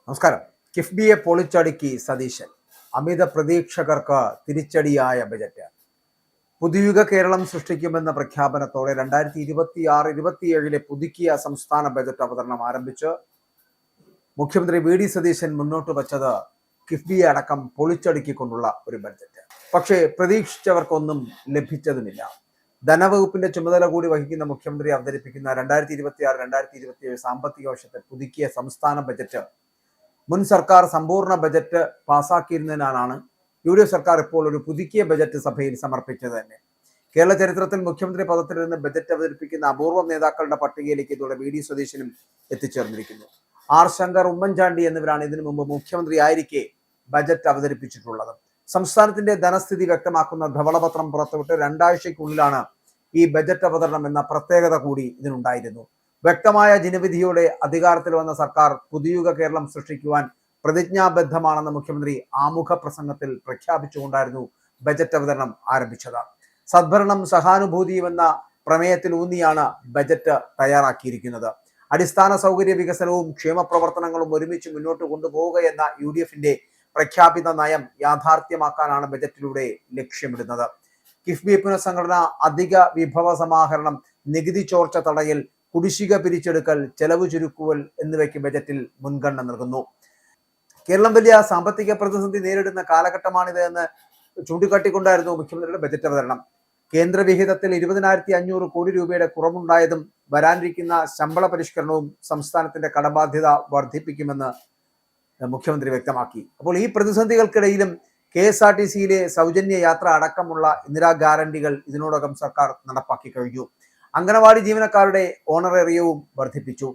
നമസ്കാരം. കിഫ്ബിയെ പൊളിച്ചടുക്കി സതീശൻ. അമിത പ്രതീക്ഷകർക്ക് തിരിച്ചടിയായ ബജറ്റ്. പുതുയുഗ കേരളം സൃഷ്ടിക്കുമെന്ന പ്രഖ്യാപനത്തോടെ 2026-27 പുതുക്കിയ സംസ്ഥാന ബജറ്റ് അവതരണം ആരംഭിച്ച് മുഖ്യമന്ത്രി വി.ഡി. സതീശൻ മുന്നോട്ട് വച്ചത് കിഫ്ബിയെ അടക്കം പൊളിച്ചടുക്കിക്കൊണ്ടുള്ള ഒരു ബജറ്റ്. പക്ഷേ പ്രതീക്ഷിച്ചവർക്കൊന്നും ലഭിച്ചതുമില്ല. ധനവകുപ്പിന്റെ ചുമതല കൂടി വഹിക്കുന്ന മുഖ്യമന്ത്രി അവതരിപ്പിക്കുന്ന 2026-2027 സാമ്പത്തിക വർഷത്തെ പുതുക്കിയ സംസ്ഥാന ബജറ്റ് മുൻ സർക്കാർ സമ്പൂർണ്ണ ബജറ്റ് പാസാക്കിയിരുന്നതിനാലാണ് യു.ഡി.എഫ് സർക്കാർ ഇപ്പോൾ ഒരു പുതുക്കിയ ബജറ്റ് സഭയിൽ സമർപ്പിച്ചത് തന്നെ. കേരള ചരിത്രത്തിൽ മുഖ്യമന്ത്രി പദത്തിൽ നിന്ന് ബജറ്റ് അവതരിപ്പിക്കുന്ന അപൂർവം നേതാക്കളുടെ പട്ടികയിലേക്ക് ഇതോടെ വി.ഡി. സതീശനും എത്തിച്ചേർന്നിരിക്കുന്നു. ആർ ശങ്കർ, ഉമ്മൻചാണ്ടി എന്നിവരാണ് ഇതിനു മുമ്പ് മുഖ്യമന്ത്രി ആയിരിക്കെ ബജറ്റ് അവതരിപ്പിച്ചിട്ടുള്ളത്. സംസ്ഥാനത്തിന്റെ ധനസ്ഥിതി വ്യക്തമാക്കുന്ന ധവളപത്രം പുറത്തുവിട്ട് 2 ആഴ്ചയ്ക്കുള്ളിലാണ് ഈ ബജറ്റ് അവതരണം എന്ന പ്രത്യേകത കൂടി ഇതിനുണ്ടായിരുന്നു. വ്യക്തമായ ജനവിധിയോടെ അധികാരത്തിൽ വന്ന സർക്കാർ പുതുയുഗ കേരളം സൃഷ്ടിക്കുവാൻ പ്രതിജ്ഞാബദ്ധമാണെന്ന് മുഖ്യമന്ത്രി ആമുഖ പ്രസംഗത്തിൽ പ്രഖ്യാപിച്ചുകൊണ്ടായിരുന്നു ബജറ്റ് അവതരണം ആരംഭിച്ചത്. സദ്ഭരണം സഹാനുഭൂതിയും എന്ന പ്രമേയത്തിൽ ഊന്നിയാണ് ബജറ്റ് തയ്യാറാക്കിയിരിക്കുന്നത്. അടിസ്ഥാന സൗകര്യ വികസനവും ക്ഷേമ പ്രവർത്തനങ്ങളും ഒരുമിച്ച് മുന്നോട്ട് കൊണ്ടുപോവുക എന്ന യു.ഡി.എഫിന്റെ പ്രഖ്യാപിത നയം യാഥാർത്ഥ്യമാക്കാനാണ് ബജറ്റിലൂടെ ലക്ഷ്യമിടുന്നത്. കിഫ്ബി പുനഃസംഘടന, അധിക വിഭവ സമാഹരണം, നികുതി ചോർച്ച തടയൽ, കുടിശ്ശിക പിരിച്ചെടുക്കൽ, ചെലവ് ചുരുക്കുവൽ എന്നിവയ്ക്ക് ബജറ്റിൽ മുൻഗണന നൽകുന്നു. കേരളം വലിയ സാമ്പത്തിക പ്രതിസന്ധി നേരിടുന്ന കാലഘട്ടമാണിത് എന്ന് ചൂണ്ടിക്കാട്ടിക്കൊണ്ടായിരുന്നു മുഖ്യമന്ത്രിയുടെ ബജറ്റ് അവതരണം. കേന്ദ്രവിഹിതത്തിൽ 20,500 കോടി രൂപയുടെ കുറവുണ്ടായതും വരാനിരിക്കുന്ന ശമ്പള പരിഷ്കരണവും സംസ്ഥാനത്തിന്റെ കടബാധ്യത വർദ്ധിപ്പിക്കുമെന്ന് മുഖ്യമന്ത്രി വ്യക്തമാക്കി. അപ്പോൾ ഈ പ്രതിസന്ധികൾക്കിടയിലും KSRTCയിലെ സൗജന്യ യാത്ര അടക്കമുള്ള ഇന്ദിരാ ഗ്യാരണ്ടികൾ ഇതിനോടകം സർക്കാർ നടപ്പാക്കി കഴിഞ്ഞു. അംഗനവാടി ജീവനക്കാരുടെ ഓണറേറിയവും വർദ്ധിപ്പിച്ചു.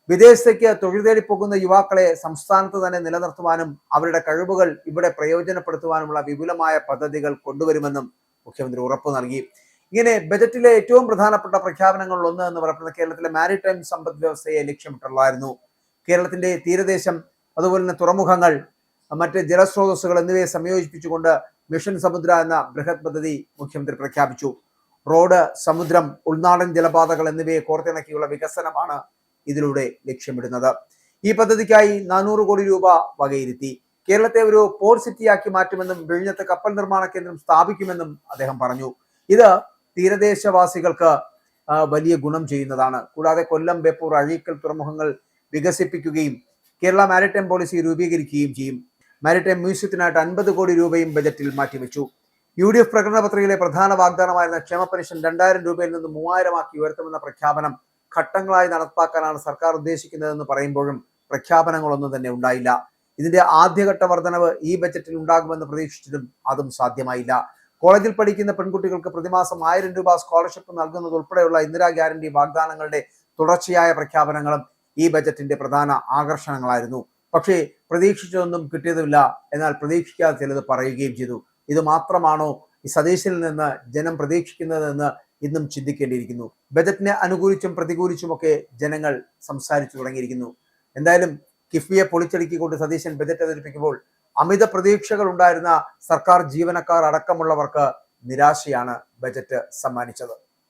വിദേശത്തേക്ക് തൊഴിൽ തേടി പോകുന്ന യുവാക്കളെ സംസ്ഥാനത്ത് തന്നെ നിലനിർത്തുവാനും അവരുടെ കഴിവുകൾ ഇവിടെ പ്രയോജനപ്പെടുത്തുവാനുമുള്ള വിപുലമായ പദ്ധതികൾ കൊണ്ടുവരുമെന്നും മുഖ്യമന്ത്രി ഉറപ്പു നൽകി. ഇങ്ങനെ ബജറ്റിലെ ഏറ്റവും പ്രധാനപ്പെട്ട പ്രഖ്യാപനങ്ങളിൽ ഒന്ന് എന്ന് പറയുന്നത് കേരളത്തിലെ മാരിടൈം സമ്പദ് വ്യവസ്ഥയെ ലക്ഷ്യമിട്ടുള്ളതായിരുന്നു. കേരളത്തിന്റെ തീരദേശം, അതുപോലെ തന്നെ തുറമുഖങ്ങൾ, മറ്റ് ജലസ്രോതസ്സുകൾ എന്നിവയെ സംയോജിപ്പിച്ചുകൊണ്ട് മിഷൻ സമുദ്ര എന്ന ബൃഹത് പദ്ധതി മുഖ്യമന്ത്രി പ്രഖ്യാപിച്ചു. റോഡ്, സമുദ്രം, ഉൾനാടൻ ജലപാതകൾ എന്നിവയെ കോർത്തിണക്കിയുള്ള വികസനമാണ് ഇതിലൂടെ ലക്ഷ്യമിടുന്നത്. ഈ പദ്ധതിക്കായി 400 കോടി രൂപ വകയിരുത്തി. കേരളത്തെ ഒരു പോർട്ട് സിറ്റിയാക്കി മാറ്റുമെന്നും വിഴിഞ്ഞത്ത് കപ്പൽ നിർമ്മാണ കേന്ദ്രം സ്ഥാപിക്കുമെന്നും അദ്ദേഹം പറഞ്ഞു. ഇത് തീരദേശവാസികൾക്ക് വലിയ ഗുണം ചെയ്യുന്നതാണ്. കൂടാതെ കൊല്ലം, ബേപ്പൂർ, അഴീക്കൽ തുറമുഖങ്ങൾ വികസിപ്പിക്കുകയും കേരള മാരിടൈം പോളിസി രൂപീകരിക്കുകയും ചെയ്യും. മാരിടൈം മ്യൂസിയത്തിനായിട്ട് 50 കോടി രൂപയും ബജറ്റിൽ മാറ്റിവെച്ചു. യു.ഡി.എഫ് പ്രകടന പത്രികയിലെ പ്രധാന വാഗ്ദാനമായിരുന്ന ക്ഷേമ പെൻഷൻ 2000 രൂപയിൽ നിന്ന് 3000 ആക്കി ഉയർത്തുമെന്ന പ്രഖ്യാപനം ഘട്ടങ്ങളായി നടപ്പാക്കാനാണ് സർക്കാർ ഉദ്ദേശിക്കുന്നതെന്ന് പറയുമ്പോഴും പ്രഖ്യാപനങ്ങളൊന്നും തന്നെ ഉണ്ടായില്ല. ഇതിന്റെ ആദ്യഘട്ട വർധനവ് ഈ ബജറ്റിൽ ഉണ്ടാകുമെന്ന് പ്രതീക്ഷിച്ചിട്ടും അതും സാധ്യമായില്ല. കോളേജിൽ പഠിക്കുന്ന പെൺകുട്ടികൾക്ക് പ്രതിമാസം 1000 രൂപ സ്കോളർഷിപ്പ് നൽകുന്നത് ഉൾപ്പെടെയുള്ള ഇന്ദിരാ ഗ്യാരണ്ടി വാഗ്ദാനങ്ങളുടെ തുടർച്ചയായ പ്രഖ്യാപനങ്ങളും ഈ ബജറ്റിന്റെ പ്രധാന ആകർഷണങ്ങളായിരുന്നു. പക്ഷേ പ്രതീക്ഷിച്ചതൊന്നും കിട്ടിയതുമില്ല. എന്നാൽ പ്രതീക്ഷിക്കാതെ ചിലത് പറയുകയും ചെയ്തു. ഇത് മാത്രമാണോ ഈ സതീശനിൽ നിന്ന് ജനം പ്രതീക്ഷിക്കുന്നതെന്ന് ഇന്നും ചിന്തിക്കേണ്ടിയിരിക്കുന്നു. ബജറ്റിനെ അനുകൂലിച്ചും പ്രതികൂലിച്ചുമൊക്കെ ജനങ്ങൾ സംസാരിച്ചു തുടങ്ങിയിരിക്കുന്നു. എന്തായാലും കിഫ്ബിയെ പൊളിച്ചടുക്കിക്കൊണ്ട് സതീശൻ ബജറ്റ് അവതരിപ്പിക്കുമ്പോൾ അമിത പ്രതീക്ഷകൾ ഉണ്ടായിരുന്ന സർക്കാർ ജീവനക്കാർ അടക്കമുള്ളവർക്ക് നിരാശയാണ് ബജറ്റ് സമ്മാനിച്ചത്.